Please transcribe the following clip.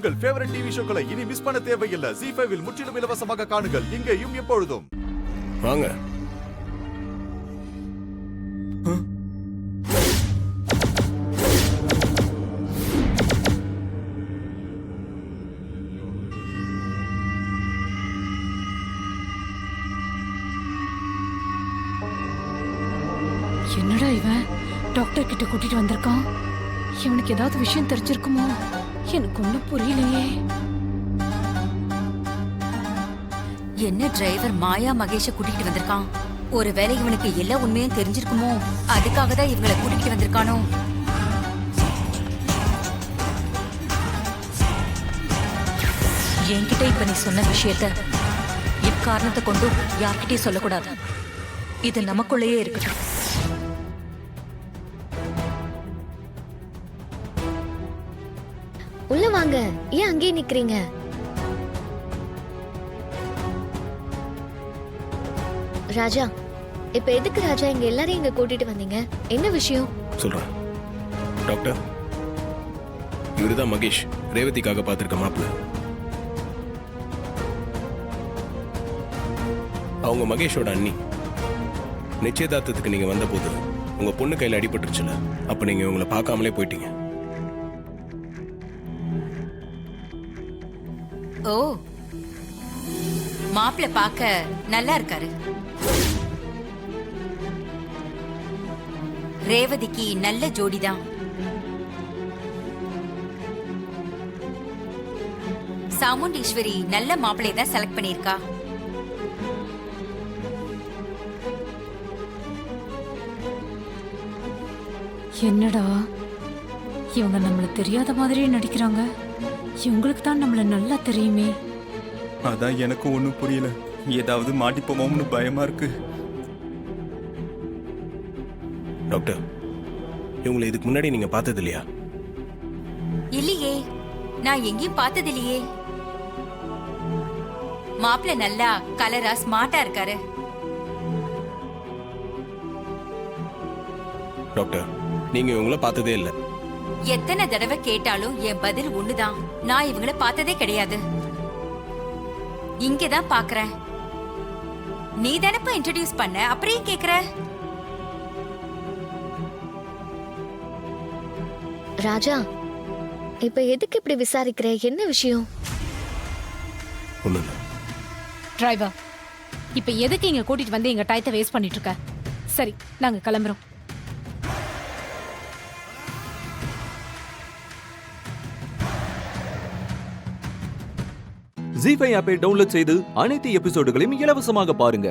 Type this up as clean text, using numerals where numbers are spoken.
உங்கள் favourite TV ஷோக்களை இனி miss பண்ண தேவையில்லை. ZEE5 இல் முற்றிலும் இலவசமாக காணுங்கள், இங்கேயும் எப்பொழுதும். வாங்க. என்னடா இவன் டாக்டர் கிட்ட கூட்டிட்டு வந்திருக்கான்? இவனுக்கு ஏதாவது விஷயம் தெரிஞ்சிருக்குமோ? எனக்கு ஒண்ணும் புரியலையே. என்ன டிரைவர் மாயா மகேஷ கூட்டிட்டு வந்திருக்கான்? ஒருவேளை இவனுக்கு எல்லா உண்மையும் தெரிஞ்சிருக்குமோ? அதுக்காக தான் இவங்களை கூட்டிட்டு வந்திருக்கானோ? என்கிட்ட இப்ப நீ சொன்ன விஷயத்த இக்காரணத்தை கொண்டு யார்கிட்டயும் சொல்லக்கூடாது. இது நமக்குள்ளேயே இருக்கட்டும். உள்ள வாங்க. ஏன் அங்கேயே நிக்கிறீங்க? ராஜா, இப்ப எதுக்கு ராஜா இங்க எல்லாரையும் இங்க கூட்டிட்டு வந்தீங்க? என்ன விஷயம்? சொல்றேன் டாக்டர். இவருதான் மகேஷ், ரேவதிக்காக பார்த்திருக்க மாப்பிள்ள. அவங்க மகேஷோட அண்ணி. நிச்சயதார்த்தத்துக்கு நீங்க வந்த போது உங்க பொண்ணு கையில அடிபட்டுருச்சுல, அப்ப நீங்க உங்களை பார்க்காமலே போயிட்டீங்க. ஓ, மாப்பிள்ள பார்க்க நல்லா இருக்காரு. ரேவதிக்கு நல்ல ஜோடிதான். சாமுண்டீஸ்வரி நல்ல மாப்பிள்ளையை தான் செலக்ட் பண்ணிருக்கா. என்னடா இவங்க நம்மள தெரியாத மாதிரியே நடிக்கிறாங்க. இவங்களுக்கு தான் நம்மள நல்லா தெரியுமே. அதான் எனக்கு ஒண்ணும் புரியல. ஏதாவது மாட்டிப்போமோன்னு பயமா இருக்கு. டாக்டர், இவங்களை இதுக்கு முன்னாடி நீங்க பார்த்தது இல்லையா? இல்லையே, நான் எங்கேயும் பார்த்தது இல்லையே. மாப்பிள்ள நல்லா கலரா ஸ்மார்ட்டா இருக்காரு. டாக்டர், நீங்க இவங்கள பார்த்ததே இல்ல. எத்தனை தடவை கேட்டாலும் என் பதில் ஒண்ணுதான். நான் இவங்கள பார்த்ததே கிடையாது. இங்கதான் பாக்குறேன். நீ தானப்ப இன்ட்ரோடியூஸ் பண்ண, அப்படியே கேக்குற. ராஜா, இப்ப எதுக்கு இப்படி விசாரிக்கிற? என்ன விஷயம்? ஒண்ணும் இல்ல. டிரைவர், இப்ப எதுக்கு இங்க கூட்டிட்டு வந்து எங்க டயத்தை வேஸ்ட் பண்ணிட்டு இருக்க? சரி, நாங்க கிளம்புறோம். ZEE5 ஆப்பை டவுன்லோட் செய்து அனைத்து எபிசோடுகளையும் இலவசமாக பாருங்க.